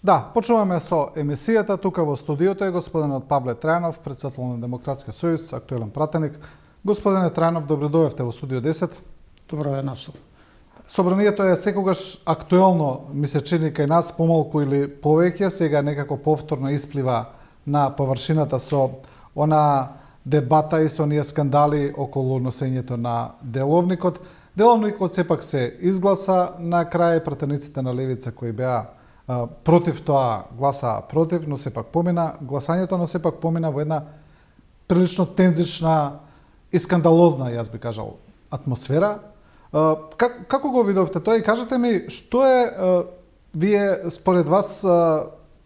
Да, почнуваме со емисијата. Тука во студиото е господинот Павле Трајанов, председател на Демократски сојуз, актуелен пратеник. Господине Трајанов, добро дојдовте во студио 10. Добро е нашол. Собранието е секогаш актуелно, ми се чини кај нас, помалку или повеќе, сега некако повторно исплива на површината со она дебата и со оние скандали околу носењето на деловникот. Деловникот сепак се изгласа, на крај пратениците на левица кои беа против тоа гласаа против, но сепак помина гласањето, но сепак помина во една прилично тензична и скандалозна, јас би кажал, атмосфера. Како го видовте тоа и кажете ми што е вие според вас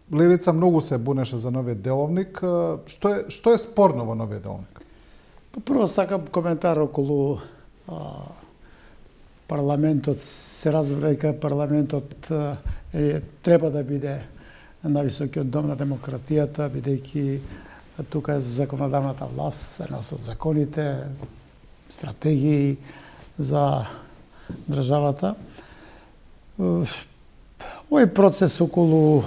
левица многу се бунеше за новиот деловник, што е спорно во новиот деловник? Прво сакам коментар околу парламентот. Се разбира дека парламентот треба да биде највисокиот дом на демократијата, бидејќи тука е законодавната власт, се носат законите, стратегии за државата. Овој процес околу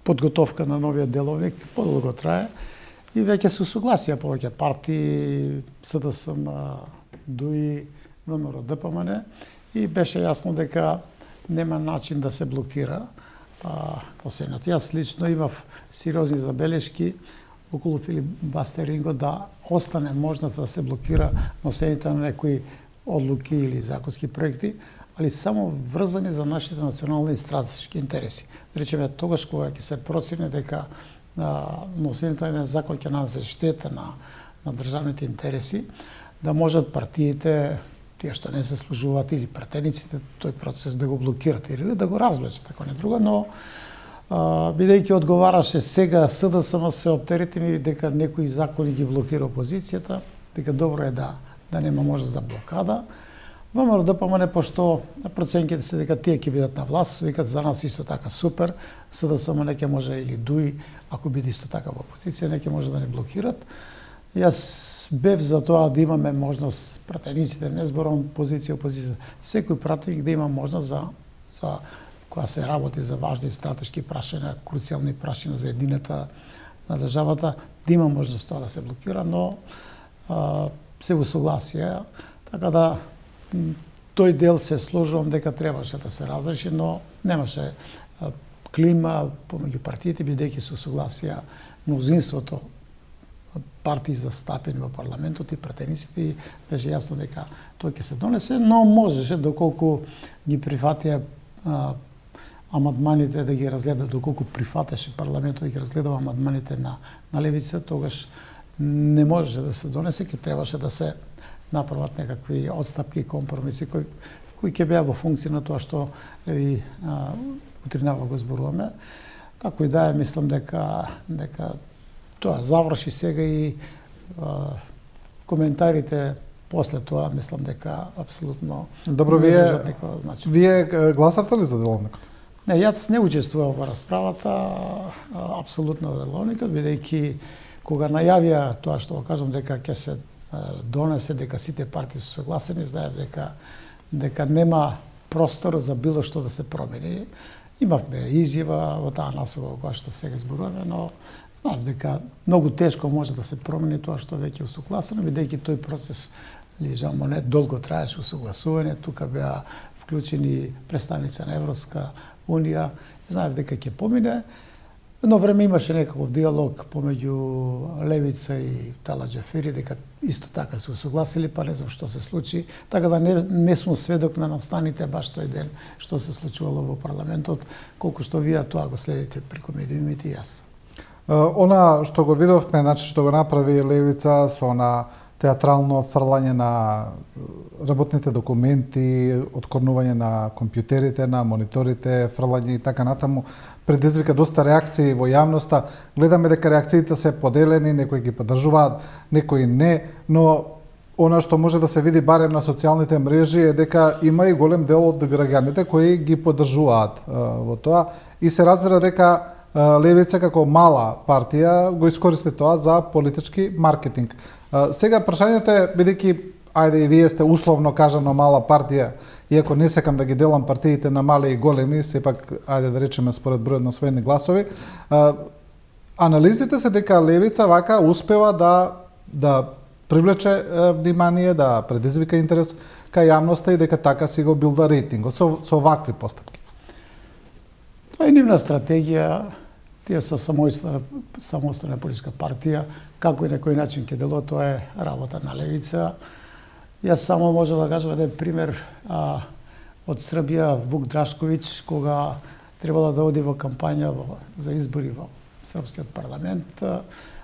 подготовка на новиот деловник подолго трае и веќе се согласија повеќе партии, СДСМ, ДУИ, ВМРО, ДПМН, и беше јасно дека нема начин да се блокира носењето. Јас лично имав сериозни забелешки околу филибастеринго да остане можност да се блокира носењето на некои одлуки или законски проекти, али само врзани за нашите национални и стратешки интереси. Да речеме, тогаш кога ќе се процени дека носењето на закон ќе нанесе штета на државните интереси, да можат партиите, тие што не се служуваат, или пратениците, тој процес да го блокират или да го развлечат, ако не друго, но бидејќи одговараше сега СДСМ се оптеретени дека некои закони ги блокира опозицијата, дека добро е да нема можност за блокада. ВМРО ДПМН, пошто проценките се дека тие ќе бидат на власт, викат за нас исто така супер, СДСМ не ќе може или ДУИ, ако биде исто така во опозиција, не ќе може да не блокират. Јас бев за тоа да имаме можност, пратениците, не зборам позиција, опозиција, секој пратеник да има можност за кога се работи за важни стратешки прашања, круцијални прашања за едината на државата, да има можност тоа да се блокира, но се во согласие, така да тој дел се сложувам дека требаше да се разреши, но немаше клима помеѓу партиите, бидејќи се согласија мнозинството партии застапени во парламентот и пратениците, и беше јасно дека тој ќе се донесе, но можеше доколку ги прифатија амандманите да ги разгледа, доколку прифатеше парламентот да ги разгледава амандманите на левица, тогаш не можеше да се донесе, ќе требаше да се направат некакви отстапки и компромиси кои ќе беа во функција на тоа што и утринава го зборуваме. Како и да е, мислам дека тоа заврши сега и коментарите после тоа, мислам дека апсолутно Добро, не држат никаква значење. Вие гласавте ли за деловникот? Не, јас не учествував во расправата апсолутно во деловникот, бидејќи кога најавија тоа што го кажам дека ќе се донесе, дека сите партии се согласени, знаев дека нема простор за било што да се промени. Имавме изјава во таа насока која што сега зборуваме, но знаев дека многу тешко може да се промени тоа што веќе е усогласено, бидејќи тој процес лежамо не долго траеше усогласување, тука беа вклучени представници на Европска унија, знаев дека ќе помине. Едно време имаше некаков диалог помеѓу левица и Тала Џафери, дека исто така се усогласили, па не знам што се случи, така да не сум сведок на настаните баш тој ден што се случувало во парламентот, колку што вие тоа го следите преку медиумите и јас. Она што го видовме, значи што го направи левица со она театрално фрлање на работните документи, откорнување на компјутерите, на мониторите, фрлање и така натаму, предизвика доста реакции во јавноста. Гледаме дека реакциите се поделени, некои ги поддржуваат, некои не, но она што може да се види барем на социјалните мрежи е дека има и голем дел од граѓаните кои ги поддржуваат во тоа и се разбира дека левица како мала партија го искористи тоа за политички маркетинг. Сега прашањето е, бидејќи ајде и вие сте условно кажано мала партија, иако не сакам да ги делам партиите на мали и големи, сепак ајде да речеме според бројот на освоени гласови, анализите се дека левица вака успева да привлече внимание, да предизвика интерес кај јавноста и дека така си го билда рейтингот со вакви постапки. Тоа е нивна стратегија, тие се самостојна политичка партија, како и на кој начин ќе делува, тоа е работа на левица. Јас само можам да кажам еден пример од Србија, Вук Драшковиќ, кога требало да оди во кампања за избори во Српскиот парламент,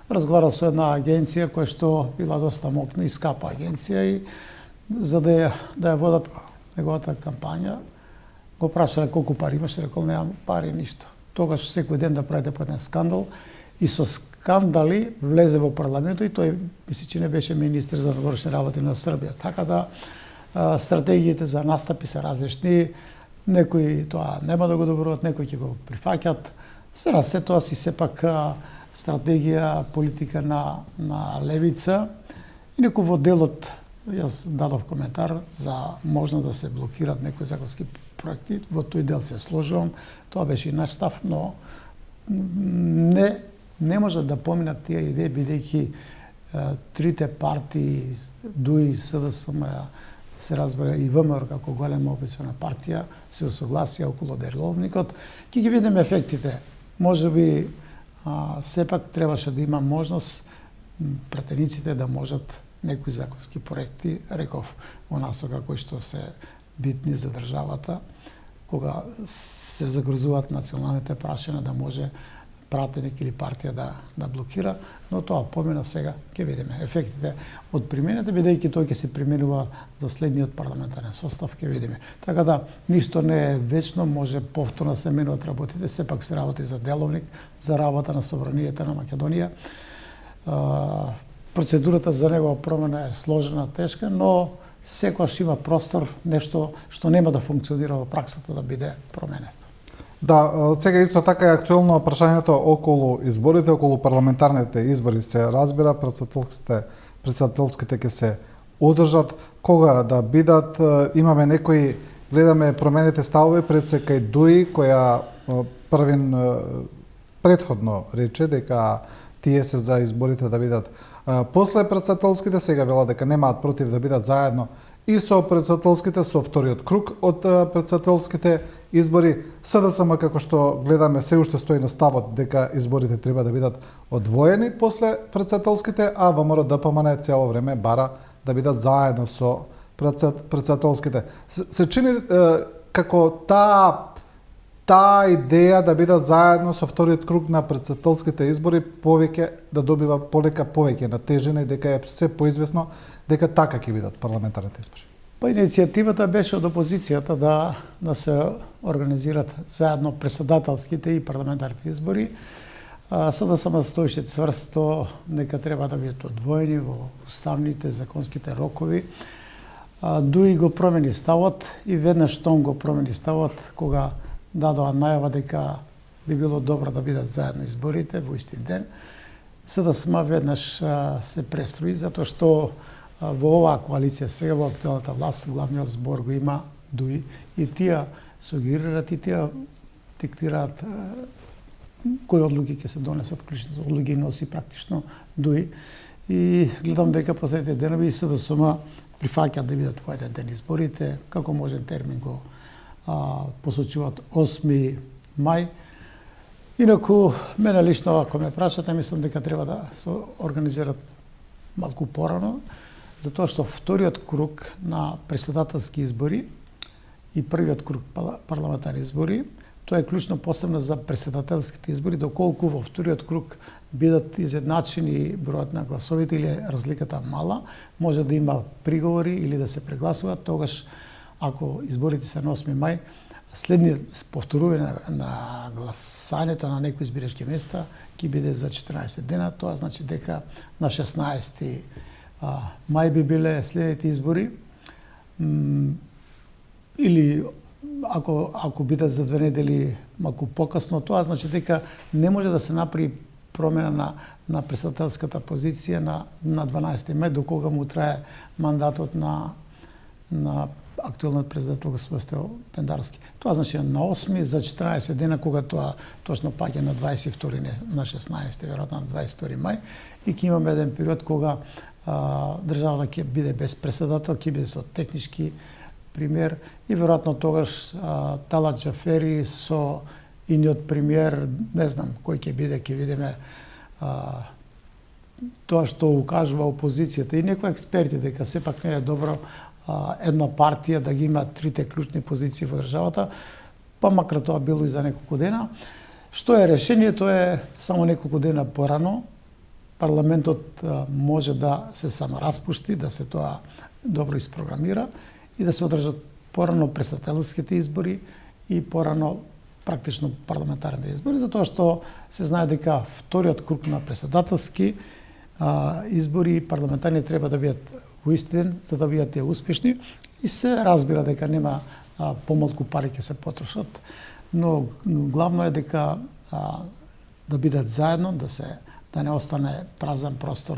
разговарал со една агенција која што била доста мокна и скапа агенција и за да ја водат неговата кампања, го прашале колку пари имаш, рекол немам пари ништо. Тогаш секој ден да правите по еден скандал и со скандали влезе во парламентот и тој мисли че не беше министер за внатрешни работи на Србија. Така да стратегиите за настапи се различни, некои тоа нема да го добруват, некои ќе го прифаќат. Се тоа си сепак стратегија, политика на левица и некој во делот, јас дадов коментар за можно да се блокират некои законски проекти, во тој дел се сложувам, тоа беше и наш став, но не може да поминат тие идеи, бидејќи трите партии, ДУИ, СДСМ, се разбира и ВМРО како голема опозициона партија, се усогласија околу деловникот. Ќе ги видиме ефектите. Може би сепак требаше да има можност пратениците да можат некои законски проекти, реков, во насока кои што се битни за државата, кога се загрозуваат националните прашања да може пратеник или партија да блокира, но тоа помина сега, ќе видиме ефектите од примените, бидејќи тој ќе се применува за следниот парламентарен состав, ќе видиме. Така да, ништо не е вечно, може повторно се менуваат работите, сепак се работи за деловник, за работа на Собранието на Македонија. Процедурата за негова промена е сложена, тешка, но секогаш има простор, нешто што нема да функционира во праксата да биде променето. Да, сега исто така е актуелно прашањето околу изборите, околу парламентарните избори се разбира, председателските ќе се одржат, кога да бидат, имаме некои, гледаме промените ставови пред се кај ДУИ, која предходно рече дека тие се за изборите да бидат после председателските, сега вела дека немаат против да бидат заедно и со председателските, со вториот круг од председателските избори. СДСМ, како што гледаме, се уште стои на ставот дека изборите треба да бидат одвоени после председателските, а ВМРО ДПМН цело време бара да бидат заедно со председателските. Се чини како таа идеја да бидат заедно со вториот круг на председателските избори повеќе да добива полека повеќе на тежина и дека е се поизвестно дека така ќе бидат парламентарните избори. Па иницијативата беше од опозицијата да се организират заедно председателските и парламентарните избори. СДСМ стоеше цврсто дека треба да бидат одвоени во уставните, законските рокови. ДУИ го промени ставот и веднаш штом го промени ставот кога дадоа најава дека би било добро да бидат заедно изборите во исти ден. СДСМ веднаш се престрои затоа што во оваа коалиција сега во актуелната власт главниот збор го има ДУИ и тие сугерираат и тие диктираат кои одлуки ќе се донесат, клучните одлуки носи практично ДУИ и гледам дека последните денови СДСМ прифаќаат да бидат во еден ден изборите, како можен термин го посочуваат 8 мај. Инаку, мене лично, ако ме прашате, мислам дека треба да се организират малку порано, затоа што вториот круг на председателски избори и првиот круг парламентарни избори, тоа е клучно посебно за председателските избори, доколку во вториот круг бидат изедначени бројот на гласовите или разликата мала, може да има приговори или да се прегласуваат, тогаш ако изборите се на 8 мај, следниот повторување на гласањето на некои избирачки места ќе биде за 14 дена, тоа значи дека на 16 мај би биле следните избори, или ако бидат за 2 недели малку покасно, тоа значи дека не може да се направи промена на председателската позиција на 12 мај, до кога му трае мандатот на актуелниот председател господин Стево Пендаровски. Тоа значи на 8 за 14 дена, кога тоа точно паѓа на 22 на 16, веројатно на 22 мај, и ќе имаме еден период кога државата ќе биде без председател, ќе биде со технички премиер и веројатно тогаш Талат Џафери со иниот премиер, не знам кој ќе биде, ќе видиме тоа што укажува опозицијата и некои експерти дека сепак не е добро една партија да ги има трите клучни позиции во државата, па макар тоа било и за неколку дена. Што е решението е само неколку дена порано. Парламентот може да се самораспушти, да се тоа добро испрограмира и да се одржат порано председателските избори и порано практично парламентарните избори, затоа што се знае дека вториот круг на председателски избори и парламентарни треба да бидат уистин, за да бидат тие успешни, и се разбира дека нема помалку пари ќе се потрошат, но главно е дека да бидат заедно, да не остане празен простор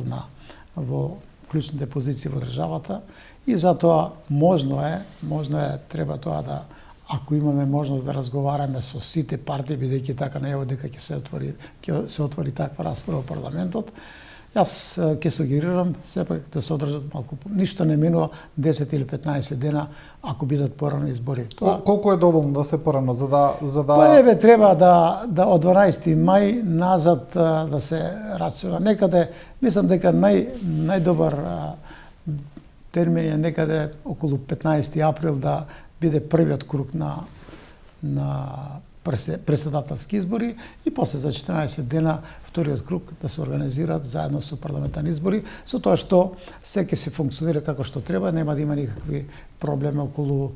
во клучните позиции во државата, и затоа можно е, треба тоа да, ако имаме можност да разговараме со сите партии, бидејќи така најаво дека ќе се отвори таква расправа во парламентот, јас ќе сугерирам сепак да се одржат малку, ништо не минува 10 или 15 дена ако бидат порано избори. Колку е доволно да се порано за да Па еве треба да од 12 мај назад да се рачуна. Некаде мислам дека најдобар термин е некаде околу 15 април да биде првиот круг на председателски избори и после за 14 дена вториот круг да се организираат заедно со парламентарни избори, со тоа што секој се функционира како што треба, нема да има никакви проблеми околу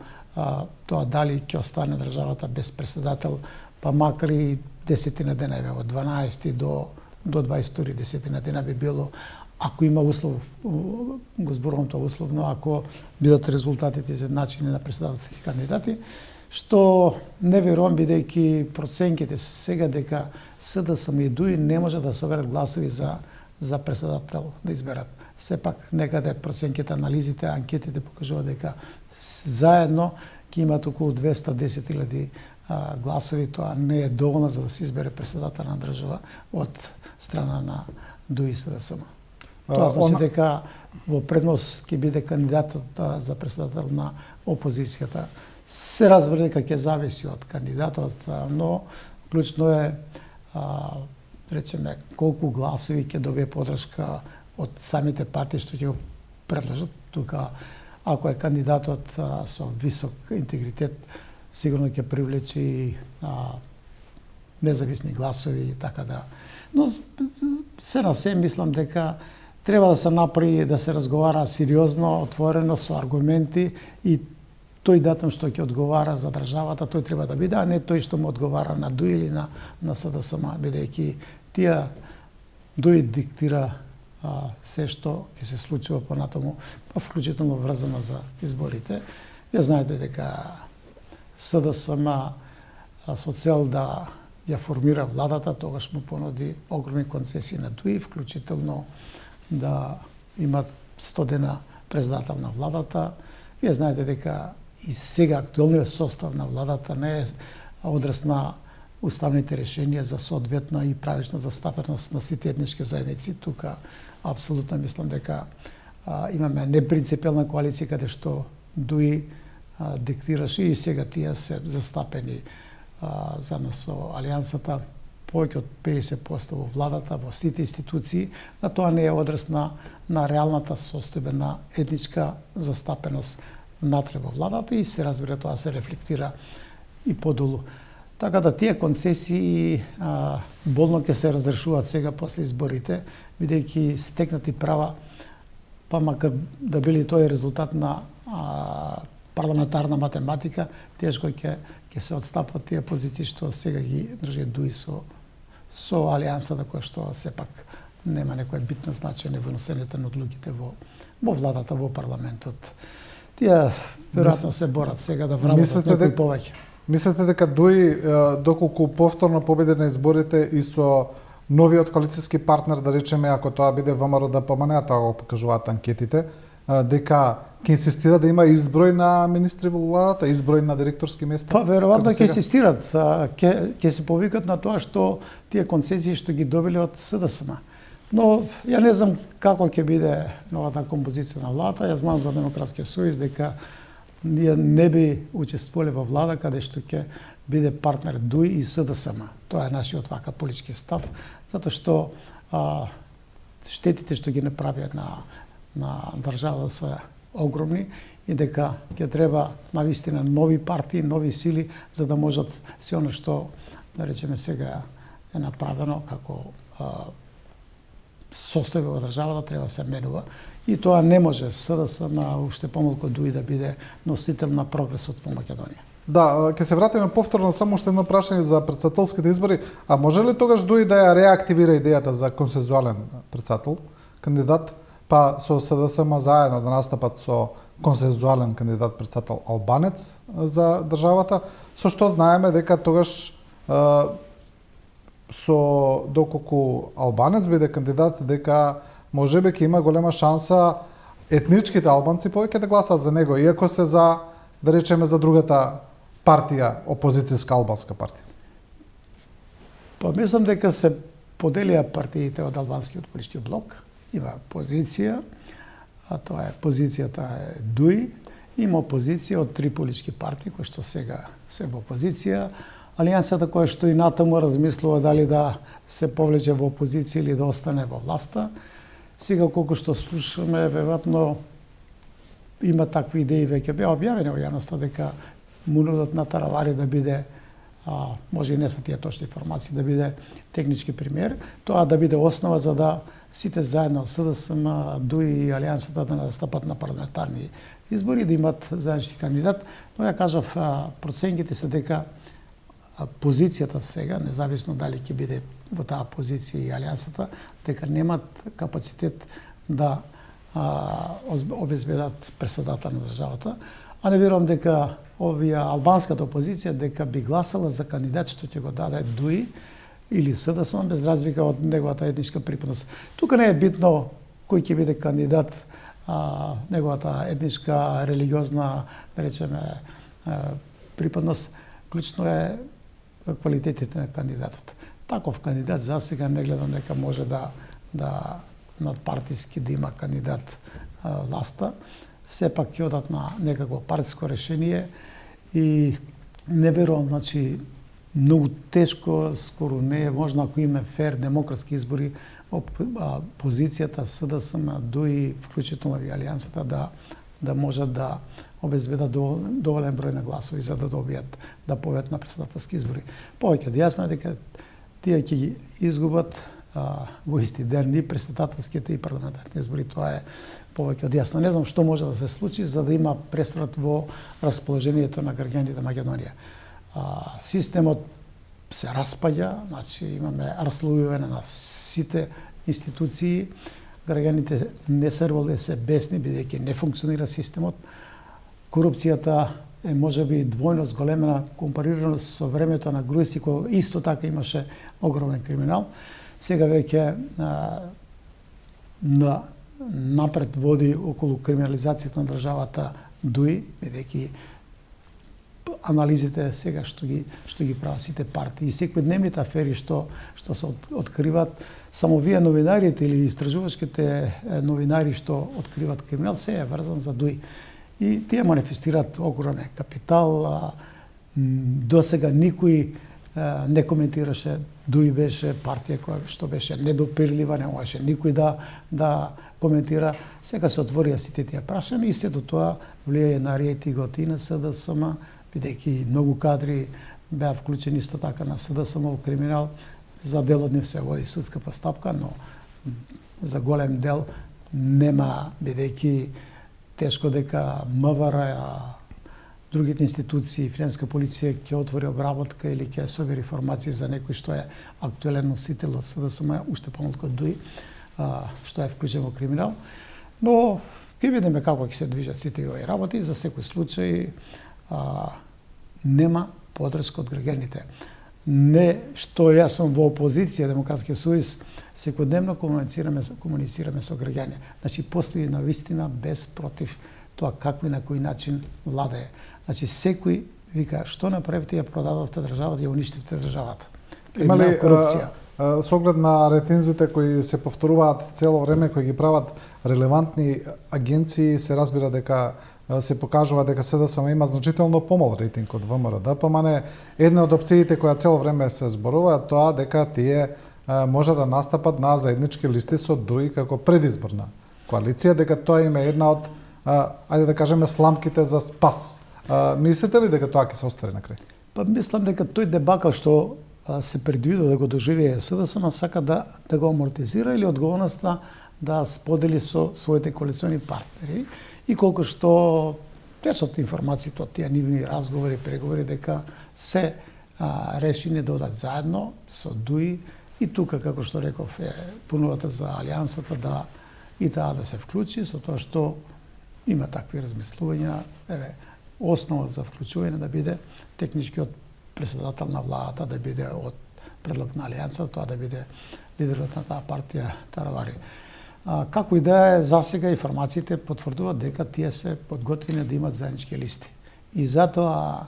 тоа дали ќе остане државата без председател, па макар и 10 дена, од 12 до 22 10 дена би било, ако има услов, го зборувам тоа условно, ако бидат резултатите изедначени на председателски кандидати, што не верувам, бидејќи проценките сега дека СДСМ и ДУИ не може да соберат гласови за председател да изберат. Сепак некаде проценките, анализите, анкетите покажуваат дека заедно ќе имат околу 210.000 гласови. Тоа не е доволно за да се избере председател на држава од страна на ДУИ и СДСМ. Тоа значи дека во предност ќе биде кандидатот за председател на опозицијата. Се разбира дека ќе зависи од кандидатот, но клучно е речеме колку гласови ќе добие поддршка од самите партии што ќе го предложат. Тука ако е кандидатот со висок интегритет, сигурно ќе привлече и независни гласови, така да. Но се на се мислам дека треба да се направи, да се разговара сериозно, отворено, со аргументи, и тој датум што ќе одговара за државата, тој треба да биде, а не тој што му одговара на ДУИ или на СДСМ, бидејќи тие ДУИ диктира се што ќе се случува понатаму, па вклучително врзано за изборите. Ја знаете дека СДСМ со цел да ја формира владата, тогаш му понуди огромни концесии на ДУИ, вклучително да имат 100 дена председател на владата. Вие знаете дека и сега актуелниот состав на владата не е одраз на уставните решенија за соодветна и правична застапеност на сите етнички заедници. Тука апсолутно мислам дека имаме непринципелна коалиција каде што ДУИ диктираше, и сега тие се застапени заедно со Алијансата повеќе од 50% во владата, во сите институции, да тоа не е одраз на реалната состојба на етничка застапеност внатре во владата, и се разбира тоа се рефлектира и подолу. Така да тие концесии болно ќе се разрешуваат сега после изборите, бидејќи стекнати права, па макар да били тој резултат на парламентарна математика, тешко ќе се отстапат тие позиции што сега ги држи ДУИ со Алијансата, која што сепак нема некоја битно значење во носењето на одлуките во владата, во парламентот. Тие веројатно се борат сега да вработат некои повеќе. Мислите дека ДУИ, доколку повторно победи на изборите и со новиот коалицијски партнер, да речеме, ако тоа биде ВМРО ДПМН, тоа го покажуваат анкетите, дека ќе инсистира да има изброј на министри во владата, изброј на директорски места? Па веројатно ќе инсистират, ќе се повикат на тоа што тие концесии што ги добиле од СДСМ. Но ја не знам како ќе биде новата композиција на владата. Ја знам за Демократскиот сојуз дека ние не би учествувале во влада каде што ќе биде партнер ДУИ и СДСМ. Тоа е нашиот вака политички став, затоа што штетите што ги направија на државата се огромни и дека ќе треба навистина нови партии, нови сили за да можат се оно што да речеме сега е направено како состојба во државата треба се менува и тоа не може СДСМ уште помалку ДУИ да биде носител на прогресот во Македонија. Да, ќе се вратиме повторно само уште едно прашање за претседателските избори. А може ли тогаш ДУИ да ја реактивира идејата за консензуален претседател, кандидат, па со СДСМ заедно да настапат со консензуален кандидат претседател албанец за државата, со што знаеме дека тогаш со доколку албанец биде кандидат, дека можеби ќе има голема шанса етничките албанци повеќе да гласат за него, иако се за, да речеме, за другата партија, опозицијска албанска партија. Па мислам дека се поделија партиите од албанскиот политички блок. Има позиција, а тоа е позицијата е ДУИ, има опозиција од 3 политички партии кои што сега се во опозиција. Алијансата која што и натаму размислува дали да се повлече во опозиција или да остане во власта. Сега колку што слушаме, веројатно има такви идеи веќе беа објавени во јавноста дека му нудат на Таравари да биде, може и не се тие точни информации, да биде технички премиер, тоа да биде основа за да сите заедно СДСМ, ДУИ и Алијансата да настапат на парламентарни избори, да имат заеднички кандидат. Но ја кажав, проценките се дека позицијата сега, независно дали ќе биде во таа позиција и Алијансата, дека немат капацитет да обезбедат претседател на државата, а не верувам дека овие албанската опозиција дека би гласала за кандидат што ќе го даде ДУИ или СДСМ без разлика од неговата етничка припадност. Тука не е битно кој ќе биде кандидат, неговата етничка, религиозна, да речеме, припадност. Клучно е квалитетите на кандидатот. Таков кандидат за сега не гледам дека може да надпартиски да има кандидат власта. Сепак ќе одат на некакво партиско решение и не верувам, значи, многу тешко, скоро не е можно ако има фер демократски избори, позицијата СДСМ, ДУИ, вклучително и Алијансата да можат да обезбедат доволен број на гласови за да добијат да победат на претседателски избори. Повеќе да јасно е дека тие ќе ги изгубат во исти ден и претседателските и парламентарни избори. Тоа е повеќе од јасно. Не знам што може да се случи за да има пресрат во расположението на граѓаните на Македонија. Системот се распаѓа, значи имаме раслојување на сите институции, граѓаните не се бесни бидејќи не функционира системот. Корупцијата е можеби двојно зголемена компарирано со времето на Грујси, кој исто така имаше огромен криминал. Сега веќе напред води околу криминализацијата на државата ДУИ, бидејќи анализите сега што ги прават сите партии и секојдневните афери што се откриваат, само вие новинарите или истражувачките новинари што откриваат криминал се е врзан за ДУИ. И тие манифестираат огромен капитал. До сега никој не коментираше, ДУИ беше партија која што беше недопирлива, не можеше никој да коментира. Сега се отворија сите тие прашања и се до тоа влијае на рейтингот и на СДСМ, бидејќи многу кадри беа вклучени исто така на СДСМ во криминал. За дел од нив се води судска постапка, но за голем дел нема, бидејќи тешко дека МВР, другите институции, финансиска полиција ќе отвори обработка или ќе собери информации за некој што е актуелен носител од СДСМ, уште помалку од ДУИ, што е вклучен во криминал. Но ќе видиме како ќе се движат сите овие работи. За секој случај нема подршка од граѓаните. не што јас сум во опозиција Демократскиот сојуз, секојдневно комуницираме со граѓани. Значи постои навистина без против тоа како и на кој начин владае. Значи секој вика што направивте, ја продадовте државата, ја уништивте државата. Има ли корупција? Со оглед на ретензите кои се повторуваат цело време, кои ги прават релевантни агенции, се разбира дека се покажува дека СДСМ има значително помал рейтинг од ВМРО ДПМН. Една од опциите која цело време се зборува е тоа дека тие може да настапат на заеднички листи со ДУИ како предизборна коалиција, дека тоа им е една од, ајде да кажеме, сламките за спас. Мислите ли дека тоа ќе се остари на крај? Па мислам дека тој дебакал што се предвидува да го доживее СДСМ сака да го амортизира или одговорноста да сподели со своите коалициони партнери и колку што течат информациите од тие нивни разговори, преговори дека се решени да одат заедно со ДУИ и тука, како што реков, е пунувата за алијансата да и таа да се вклучи, со тоа што има такви размислувања, основа за вклучување да биде техничкиот председател на владата, да биде од предлог на алијансата, тоа да биде лидерот на таа партија Таравари. Како и да е, засега информациите потврдуваат дека тие се подготвени да имат заеднички листи. И затоа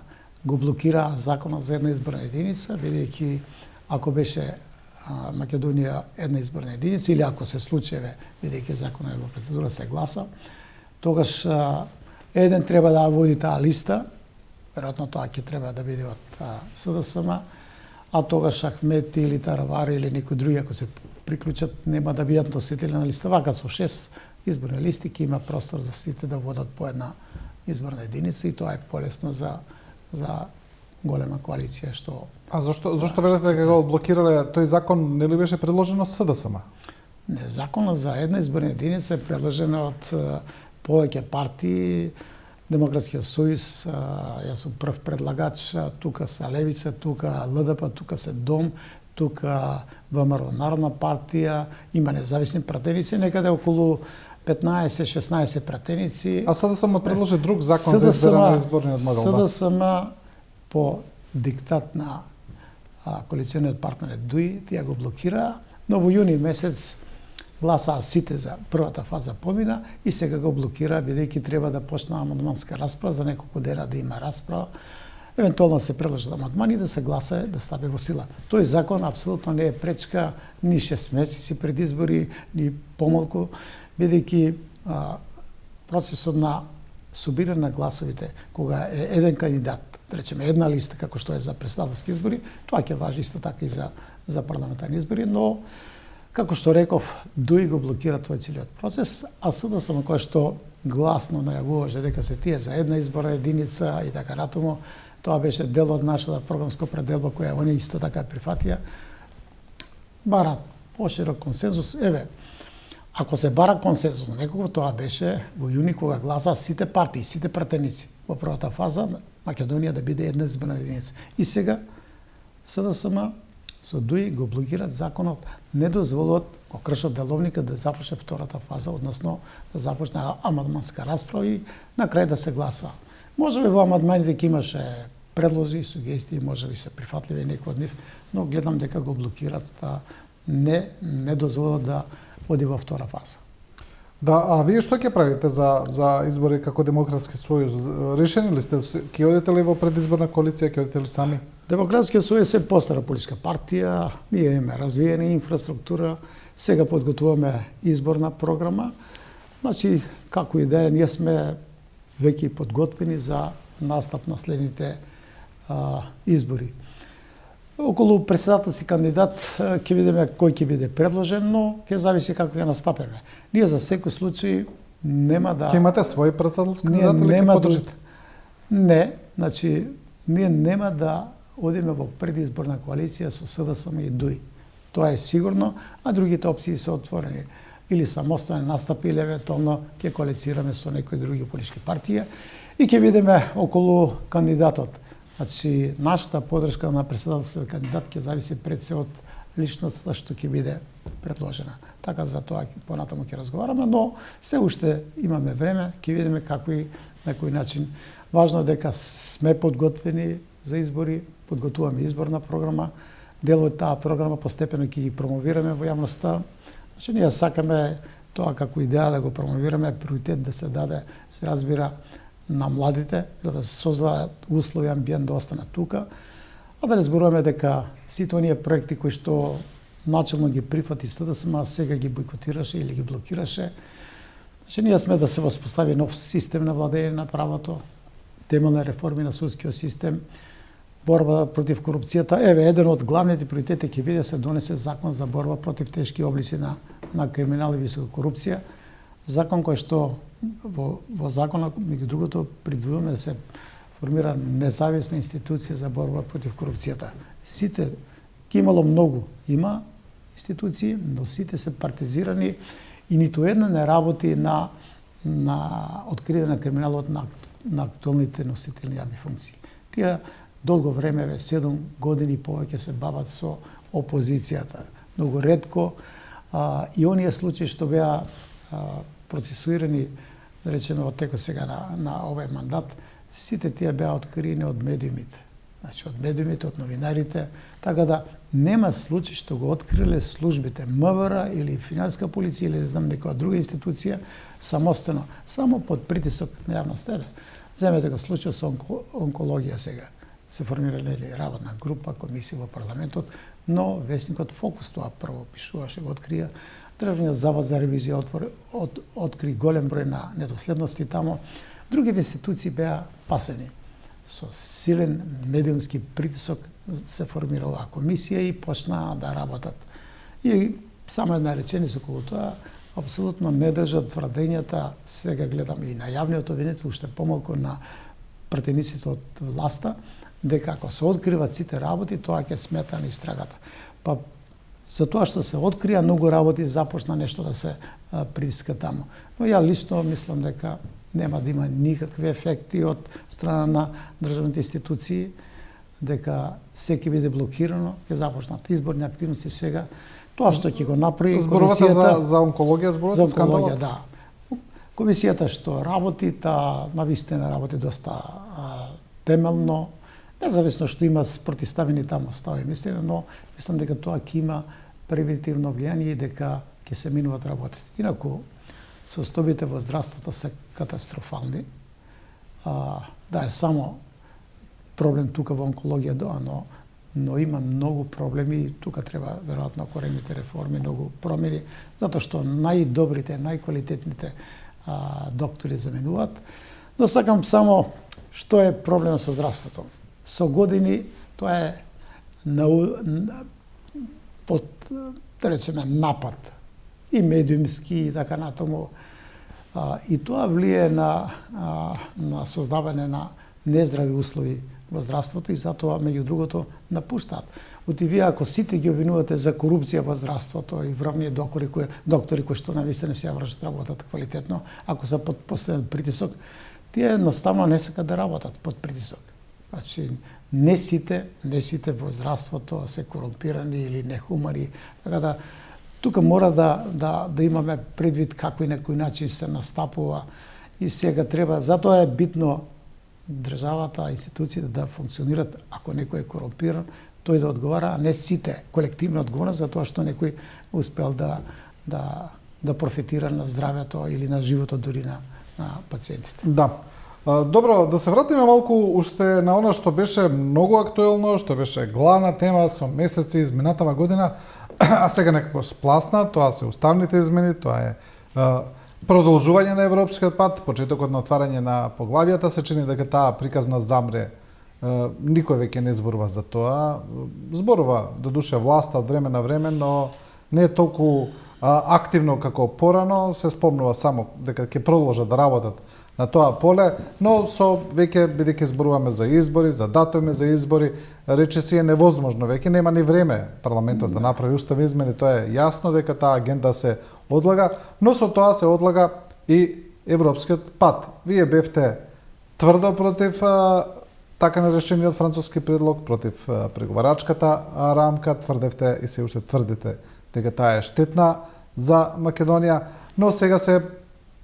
го блокира законот за една изборна единица, бидејќи ако беше Македонија една изборна единица или ако се случае, бидејќи законот е во процедура се гласа, тогаш еден треба да води таа листа, веројатно тоа ќе треба да биде од СДСМ, а тогаш Ахмети или Таравари или некои други ако се приклучат нема да бидат носители на листа. Вака со 6 изборни листи ќе има простор за сите да водат по една изборна единица и тоа е полесно за голема коалиција што. А зошто велите дека го блокирале тој закон, не ли беше предложено СДСМ? Не, законот за една изборна единица е предложен од повеќе партии, Демократскиот сојуз, јас сум прв предлагач, тука се Левица, тука ЛДП, тука се ДОМ, тука ВМРО Народна партија, има независни пратеници, некаде околу 15-16 пратеници. А СДСМ предложи друг закон за избирање на изборниот модел. СДСМ по диктат на коалициониот партнер ДУИ, тие го блокира, но во јуни месец гласаа сите за првата фаза помина и сега го блокира, бидејќи треба да почне амандманска расправа, за неколку дена да има расправа, евентуално се предложат амандмани да се гласа да стапи во сила. Тој закон апсолутно не е пречка ни 6 месеци пред избори, ни помалку, бидејќи процесот на собирање на гласовите, кога е еден кандидат, да речеме една листа како што е за претседателски избори, тоа ќе важи исто така и за парламентарни избори, но како што реков, ДУИ го блокира тој целиот процес, а СДСМ кој што гласно најавуваше дека се тие за една изборна единица и така натаму, тоа беше дел од нашата програмска определба која они исто така прифатија, бара поширок консензус. Ако се бара консензус, некако тоа беше во јуни кога гласа сите партии, сите пратеници во првата фаза Македонија да биде една изборна единица. И сега СДСМ со ДУИ го блокираат законот, не дозволуваат, го кршат деловника да започне втората фаза, односно да започне амандманска расправа и на крај да се гласа. Може би во амандманите ќе имаше предлози, сугестии, може би се прифатливи некои од нив, но гледам дека го блокираат, не дозволуваат да оди во втора фаза. Да, а вие што ќе правите за избори како Демократски сојуз? Решени ли сте? Ќе одите ли во предизборна коалиција, ќе одите ли сами? Демократскиот сојуз е постара политичка партија, ние имаме развиена инфраструктура, сега подготвуваме изборна програма. Значи, како и да е, ние сме веќе подготвени за настап на следните избори. Околу председателски кандидат ќе видиме кој ќе биде предложен, но ќе зависи како ќе настапиме. Ние за секој случај нема да... Ќе имате свој председателски кандидат или ќе подржите? Не, значи, ние нема да одиме во предизборна коалиција со СДСМ и ДУИ. Тоа е сигурно, а другите опции се отворени. Или самостоен настап, или евентуално ќе коалицираме со некои други политички партии и ќе видиме околу кандидатот. Значи, нашата подршка на председателскиот кандидат ќе зависи пред се од личноста што ќе биде предложена. Така за тоа понатаму ќе разговараме, но се уште имаме време, ќе видиме како и на кој начин. Важно е дека сме подготвени, за избори, подготуваме изборна програма, дел од таа програма постепено ќе ги промовираме во јавноста. Значи ние сакаме тоа како идеја да го промовираме, приоритет да се даде, се разбира, на младите, за да се создадат услови, амбиент да останат тука, а да не зборуваме дека сите оние проекти кои што начелно ги прифати СДСМ, а сега ги бойкотираше или ги блокираше. Значи ние сме да се воспостави нов систем на владење на правото, темелни реформи на судскиот систем, борба против корупцијата. Еве, еден од главните приоритети ќе биде се донесе закон за борба против тешки облици на криминал и висока корупција. Закон кој што во законот, меѓу другото, предвидуваме да се формира независна институција за борба против корупцијата. Сите, ќе имало многу, има институции, но сите се партизирани и ниту една не работи на откривање на криминалот на актуелните носители јавни функции. Тие долго време, 7 години повеќе се бават со опозицијата. Многу ретко и оние случаи што беа процесуирани, да речеме, од теко сега на овој мандат, сите тие беа откриени од медиумите. Значи, од медиумите, од новинарите, така да нема случај што го откриле службите МВР или финансиска полиција или не знам некоја друга институција самостојно, само под притисок на јавноста. Земете го случај со онкологија сега. Се формирале работна група, комисија во парламентот, но весникот Фокус тоа прво пишуваше, го открија. Државниот завод за ревизија откри голем број на недоследности тамо. Другите институции беа пасени. Со силен медиумски притисок се формира оваа комисија и почнаа да работат. И само една реченица околу тоа, апсолутно не држат тврдењата, сега гледам и на јавниот обвинител, уште помалку на пратениците од власта, дека ако се откриват сите работи, тоа ќе смета на истрагата. Па за тоа што се открија многу работи, започна нешто да се притиска таму. Но ја лично мислам дека нема да има никакви ефекти од страна на државните институции, дека се ќе биде блокирано, ќе започнат изборни активности сега. Тоа што ќе го направи комисијата за онкологија, зборувате скандалот. Да. Комисијата што работи, навистина работи доста темелно, независно што има спротивставени таму стави мислење, но мислам дека тоа ќе има превентивно влијание и дека ќе се минуваат работите. Инаку, состојбите во здравството се катастрофални. Да е само проблем тука во онкологија, но има многу проблеми и тука треба веројатно корените реформи, многу промени, затоа што најдобрите, најквалитетните доктори заменуваат. Но сакам само што е проблемот со здравството. Со години тоа е под, да речеме, напад и медиумски и така натаму. И тоа влие на создавање на нездрави услови во здравството и затоа, меѓу другото, напуштаат. Оти вие, ако сите ги обвинувате за корупција во здравството и вравни доктори кои што навистина се ја вршат работат квалитетно, ако се под постојан притисок, тие едноставно не сакат да работат под притисок. Значи, не сите во здравството се корумпирани или нехумани, така да тука мора да имаме предвид како и на кој начин се настапува и сега треба, затоа е битно државата, институциите да функционират, ако некој е корумпиран, тој да одговара, а не сите колективно одговора за тоа што некој успел да профитира на здравјето или на животот дури на пациентите. Да. Добро, да се вратиме малку уште на она што беше многу актуелно, што беше главна тема со месеци изминатава година, а сега некако спласна, тоа се уставните измени, тоа е продолжување на европскиот пат, почетокот на отварање на поглавијата, се чини дека таа приказна замре. Никој веќе не зборува за тоа. Зборува додуше власта од време на време, но не е толку активно како порано, се спомнува само дека ќе продолжат да работат на тоа поле, но со веќе бидејќи зборуваме за избори, за датуми за избори, рече си е невозможно, веќе нема ни време парламентот да направи уставни измени, тоа е јасно дека таа агенда се одлага, но со тоа се одлага и европскиот пат. Вие бевте тврдо против така наречениот француски предлог, против преговарачката рамка, тврдевте и се уште тврдите дека таа е штетна за Македонија, но сега се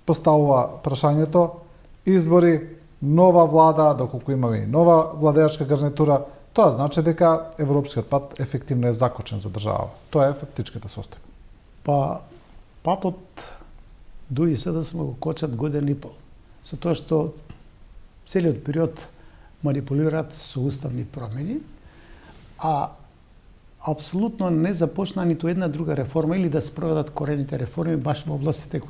поставува прашањето избори нова влада, доколку имаме и нова владеачка гарнитура, тоа значи дека европскиот пат ефективно е закочен за држава. Тоа е фактичката состојба. Па патот дуи се да сме го кочат година и пол. Со тоа што целиот период манипулираат со уставни промени, а апсолутно не започна ниту една друга реформа или да спроведат корените реформи баш во областите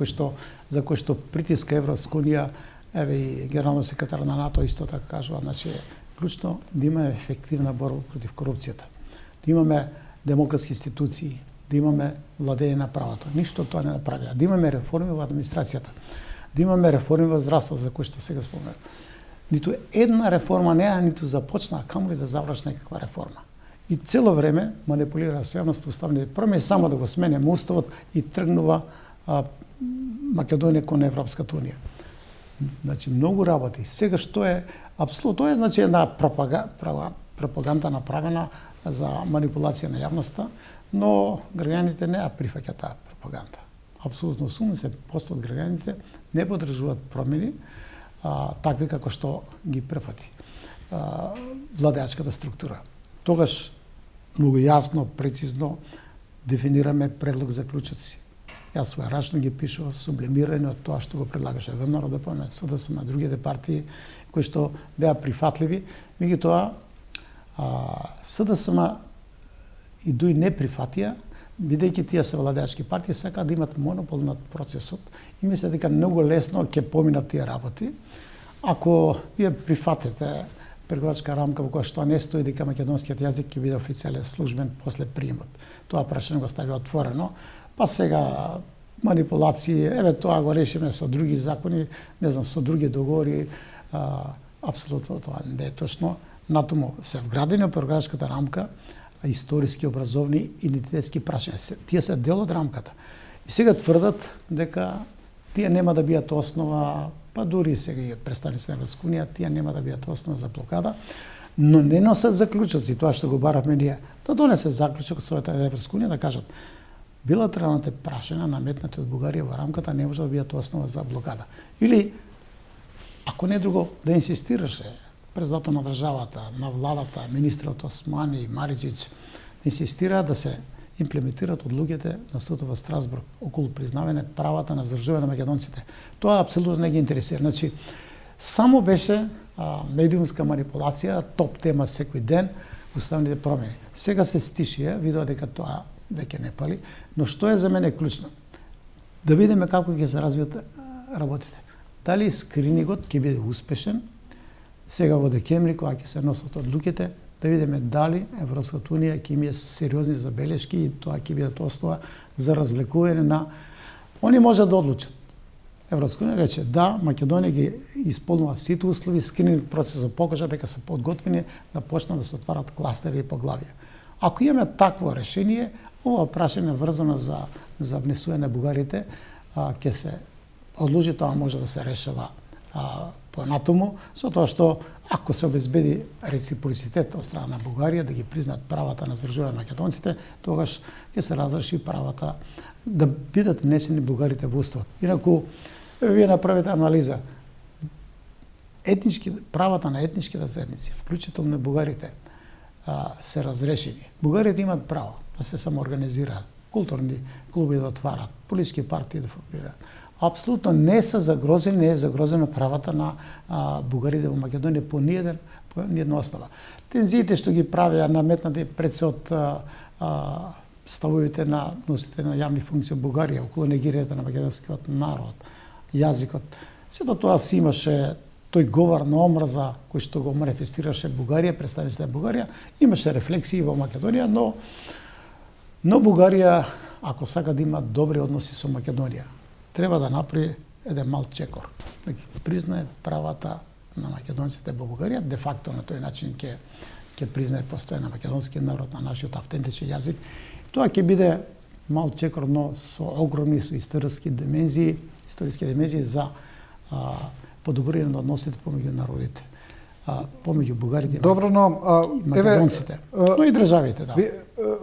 за кои што притиска Европска унија, еве и генералниот секретар на НАТО исто така кажува, значи клучно да имаме ефективна борба против корупцијата, да имаме демократски институции, да имаме владење на правото. Ништо тоа не направија. Да имаме реформи во администрацијата, да имаме реформи во здравството, за кои што сега спомнав. Ниту една реформа неа ниту започна, камоли да заврши некаква реформа. И цело време манипулира со јавноста уставни промени само да го сменеме уставот и тргнува Македонија кон Европската унија. Значи многу работи. Сега што е апсолутно тоа е значи една пропаганда направена за манипулација на јавноста, но граѓаните не ја прифаќаат таа пропаганда. Апсолутно 80% од граѓаните не поддржуваат промени такви како што ги префати владеачката структура. Тогаш многу јасно, прецизно дефинираме предлог заклучоци. Јас својарачно ги пишував сублимирани од тоа што го предлагаше ВМРО, ДПМН, СДСМ, другите партии кои што беа прифатливи, меѓутоа СДСМ и ДУИ не прифатија, бидејќи тие се владеачки партии, сакаат да имат монопол над процесот и мислат дека многу лесно ќе поминат тие работи. Ако вие прифатите преговарачка рамка во која што не стои дека македонскиот јазик ќе биде официјален службен после приемот. Тоа прашање го стави отворено. Па сега манипулации, еве тоа го решиме со други закони, не знам, со други договори, апсолутно тоа не е точно. Натаму се вградени во преговарачката рамка историски, образовни, идентитетски прашања. Тие се дел од рамката. И сега тврдат дека тие нема да бидат основа, па дури сега и представници на Европска унија, тие нема да бидат основа за блокада, но не носат заклучоци, тоа што го баравме ние, да донесе заклучок Советот на Европска унија да кажат билатералните прашања наметнати од Бугарија во рамката не може да бидат основа за блокада. Или ако не друго да инсистираше председател на државата, на владата, министрот Османи и Мариџич инсистира да се имплементираат одлугите на судот во Страсбург околу признавање правата на издржување на македонците. Тоа апсолутно не ги интересира. Значи, само беше медиумска манипулација, топ тема секој ден, уставните промени. Сега се стишија, видува дека тоа веќе не пали, но што е за мене клучно? Да видиме како ќе се развијат работите. Дали скринингот ќе биде успешен, сега во декември, кога ќе се носат одлуките, да видиме дали Европската унија ќе има сериозни забелешки и тоа ќе биде основа за развлекување на... Они можат да одлучат. Европска унија рече да, Македонија ги исполнува сите услови, скрининг процесот покажа дека се подготвени да почнат да се отварат кластери и поглавија. Ако имаме такво решение, ова прашање врзано за внесување на бугарите, ќе се одложи, тоа може да се решава понатаму, со тоа што ако се обезбеди реципроцитет од страна на Бугарија да ги признаат правата на издржување на македонците, тогаш ќе се разреши правата да бидат внесени бугарите во уставот. Инаку вие направите анализа правата на етничките заедници, вклучително на бугарите, се разрешени. Бугарите имат право да се самоорганизираат, културни клуби да отварат, политички партии да формираат. Апсолутно не се загрозени, не е загрозена правата на бугарите во Македонија по ниедна основа. Тензиите што ги правеа наметнати пред се од ставовите на носите на јавни функции во Бугарија околу негирањето на македонскиот народ, јазикот. Сето тоа си имаше тој говор на омраза кој што го манифестираше Бугарија, представниците на Бугарија, имаше рефлексии во Македонија, но Бугарија, ако сака да има добри односи со Македонија, треба да направи еден мал чекор, да ги признае правата на македонците во Бугарија, де факто на тој начин ќе признае постојано на македонскиот народ, на нашиот автентичен јазик. Тоа ќе биде мал чекор, но со огромни историски димензии за подобрување на односите помеѓу народите. помеѓу бугарите Добро, но и македонците, но и државите, да.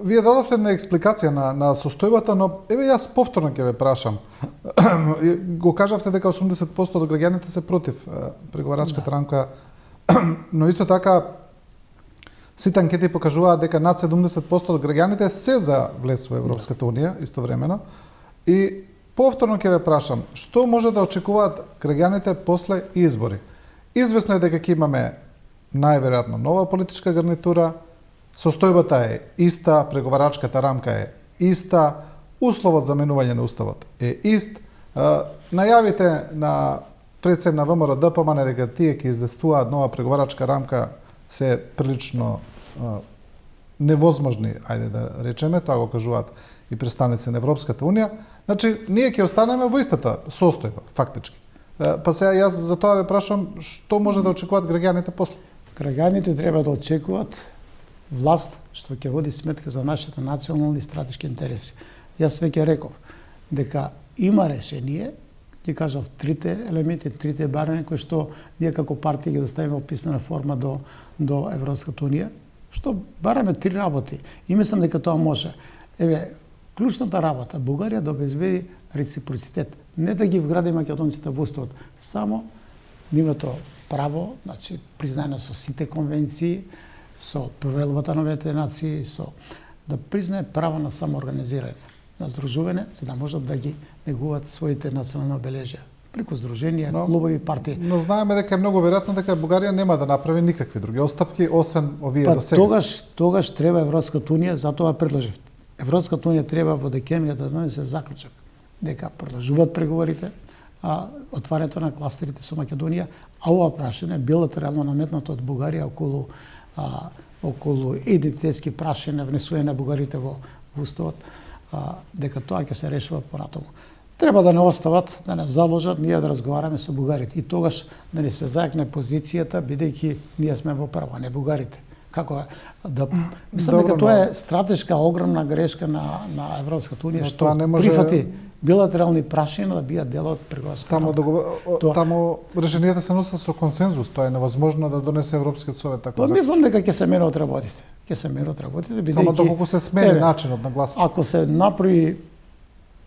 Вие дадовте една експликација на состојбата, но еве јас повторно ќе ве прашам. Го кажавте дека 80% од граѓаните се против преговарачката рамка, но исто така сите анкети покажуваат дека над 70% од граѓаните се за влез во Европската унија истовремено. И повторно ќе ве прашам, што може да очекуваат граѓаните после избори? Извесно е дека ќе имаме најверојатно нова политичка гарнитура, состојбата е иста, преговарачката рамка е иста, условот за менување на уставот е ист. Најавите на председник на ВМРО ДПМН дека тие ќе издействуваат нова преговарачка рамка се прилично невозможни, ајде да речеме, тоа го кажуваат и представници на Европската унија. Значи, ние ќе останеме во истата состојба, фактички. Па сега јас за тоа ве прашам, што може да очекуваат граѓаните после? Граѓаните треба да очекуваат власт што ќе води сметка за нашите национални и стратешки интереси. Јас веќе реков дека има решение, ќе кажав трите елементи, трите барања кои што ние како партија ги доставиме во писмена форма до Европската унија, што бараме три работи. И мислам дека тоа може. Еве, клучната работа, Бугарија да обезбеди реципроцитет, не да ги вгради македонците во уставот, само нивното право, значи признаено со сите конвенции, со повелбата на Обединетите нации, со да признае право на самоорганизирање, на здружување, за да можат да ги негуваат своите национални обележја преку здруженија, клубови, партии. Но знаеме дека е многу веројатно дека Бугарија нема да направи никакви други отстапки освен овие до сега. Тогаш треба Европската унија, затоа предложив. Европската унија треба во декември да донесе заклучок дека продолжуваат преговорите, отварањето на кластерите со Македонија, а ова прашање билатерално наметнато од Бугарија околу идентитетски прашања внесување на бугарите во уставот, дека тоа ќе се решува понатаму. Треба да не остават, да не заложат, ние да разговараме со бугарите. И тогаш да не се зајакне позицијата, бидејќи ние сме во прво, а не бугарите. Како да мислам дека тоа е стратешка огромна грешка на Европската унија што прифати билатерални прашања да бидат дел од преговарската рамка. Таму решенијата се носат со консензус, тоа е невозможно да донесе Европскиот совет така. Па мислам дека ќе се менуваат работите. Бидејќи само доколку се смени начинот на гласање. Ако се направи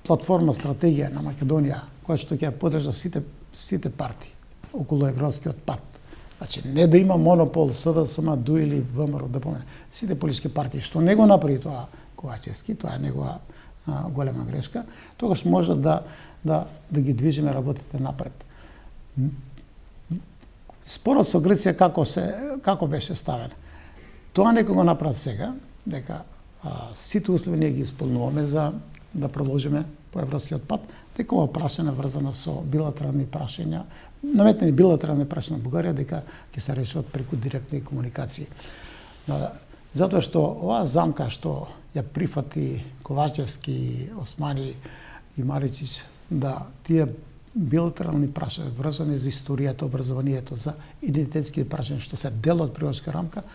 платформа стратегија на Македонија која што ќе поддржа сите партии околу европскиот пат. Значи не да има монопол СДСМ, ДУ или ВМРО да помене. Сите политички партии што не го направи тоа Ковачевски, тоа е негова голема грешка, тогаш може да ги движиме работите напред. Спорот со Грција како беше ставен? Тоа некој го направи сега, дека сите услови ние ги исполнуваме за да продолжиме по европскиот пат, дека ова прашање врзано со билатерални прашања, наметени билатерални прашања на Бугарија, дека ќе се решат преку директни комуникации. Затоа што оваа замка што ја прифати Ковачевски, Османи и Маричич, да тие билатерални прашања врзани за историјата, образованието, за идентитетски прашања што се дел од преговарска рамка,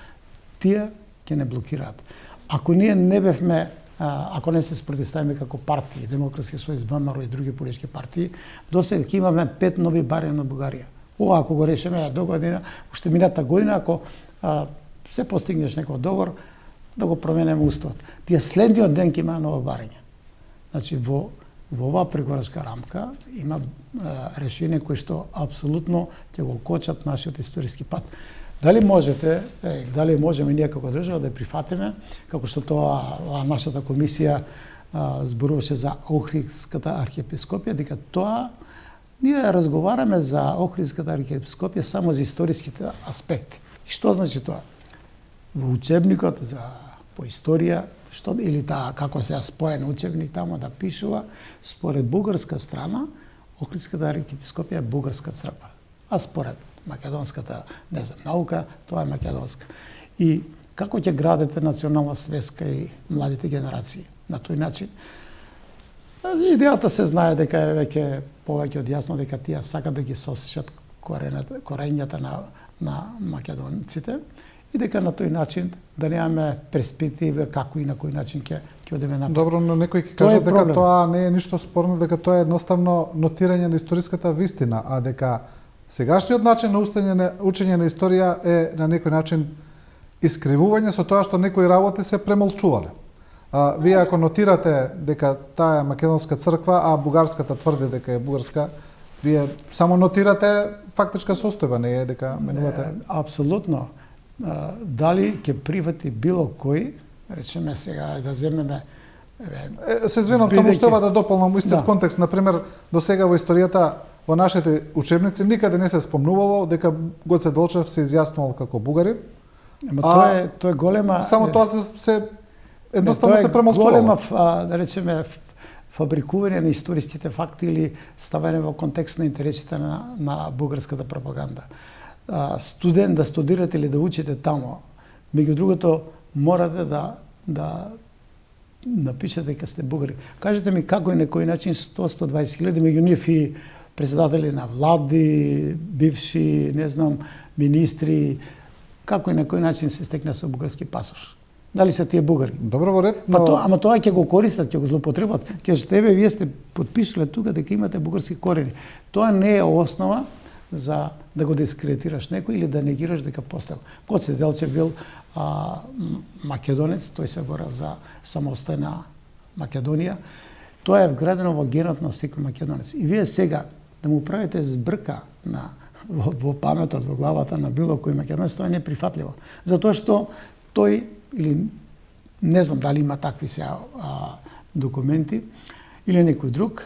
тие ќе не блокираат. Ако ние не бевме ако не се спротивставиме како партии, Демократски сојуз, ВМРО и други политички партии, досега ќе имаме 5 нови барања на Бугарија. Ова ако го решиме до година, уште мината година, ако се постигнеш некој договор, да го променеме уставот. Тие следниот ден ќе има ново барање. Значи во оваа преговарска рамка има решение кои што апсолутно ќе го кочат нашиот историски пат. Дали можеме ние како држава да ја прифатиме, како што тоа нашата комисија зборуваше за Охридската архиепископија, дека тоа ние разговараме за Охридската архиепископија само за историските аспекти. И што значи тоа? Во учебникот по историја, или како се споен учебник тамо да пишува, според бугарска страна, Охридската архиепископија е бугарска црква, а според македонската, наука, тоа е македонска. И како ќе градите национална свеска и младите генерации на тој начин? Идејата се знае дека е веќе повеќе од јасно дека тие сакат да ги сосечат корењата на македонците и дека на тој начин да немаме перспектива како и на кој начин ќе одиме напред. Добро, но некој ќе каже дека тоа не е ништо спорно, дека тоа е едноставно нотирање на историската вистина, а дека Сегашниот начин на учење на историја е на некој начин искривување со тоа што некои работи се премолчувале. Вие ако нотирате дека таа е македонска црква, а бугарската тврди дека е бугарска, вие само нотирате фактичка состојба, не е дека менувате? Апсолутно. Дали ќе прифати било кој, речеме сега да земеме се извинам, само што да дополнам истиот контекст. Например, до сега во историјата во нашите учебници никаде не се спомнувало дека Гоце Делчев се изјаснувал како бугарин. Тоа е голема. Само тоа се едноставно се премолчувало. Голема, да речеме, фабрикување на историските факти или ставање во контекст на интересите на бугарската пропаганда. Студент да студирате или да учите тамо, меѓу другото морате да напишете дека сте бугари. Кажете ми како е на кој начин 100-120 хиляди меѓу нив и председатели на влади, бивши, не знам, министри, како и на кој начин се стекна со бугарски пасош? Дали се тие бугари? Добро во ред, но... Ама тоа ќе го користат, ќе го злоупотребат. Ќе тебе вие сте подпишале тука дека имате бугарски корени. Тоа не е основа за да го дискредитираш некој или да негираш дека постел. Гоце Делчев бил македонец, тој се бора за самостојна Македонија. Тоа е вградено во генот на секој македонец. И вие сега да му правите збрка во паметот, во главата на било кој македонец, тоа е неприфатливо. Затоа што тој, или не знам дали има такви сега документи, или некој друг,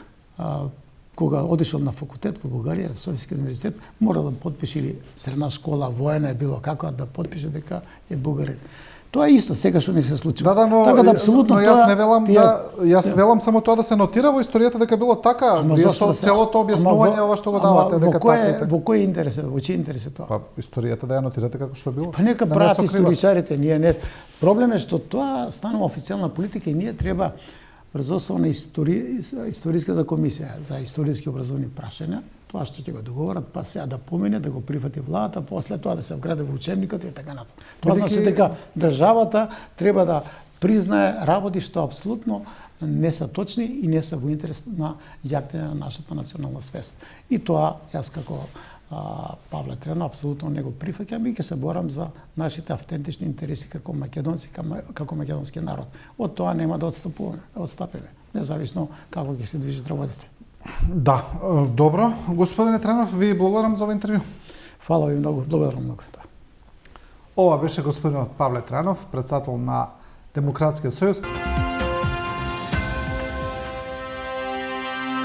кога одишол на факултет во Бугарија, Софијски универзитет, мора да подпише, или средна школа, воена е било како, да подпише дека е бугарин. Тоа е исто, сега што не се случува. Да, но, така да апсолутно но јас не велам јас велам само тоа да се нотира во историјата дека било така. Вие со целото објаснување ова што го давате дека така. Во кој интерес е? Во чиј интерес е тоа? Па историјата да ја нотирате како што било. Па нека прават историчарите, ние не. Проблем е што тоа станува официјална политика и ние треба врз основа на историската комисија за историски образовни прашања, тоа што ќе го договорат, па сега да помине, да го прифати владата, после тоа да се вгради во учебникот и така натаму. Тоа значи дека државата треба да признае работи што апсолутно не се точни и не се во интерес на јакнење на нашата национална свест. И тоа јас како Павле Тренов апсолутно не го прифаќам и ќе се борам за нашите автентични интереси како македонци, како македонски народ. Од тоа нема да отстапиме, независно како ќе се движат работите. Да, добро. Господине Тренов, ви благодарам за ова интервју. Фала ви многу, благодарам многу. Ова беше господинот Павле Тренов, председател на Демократскиот сојуз.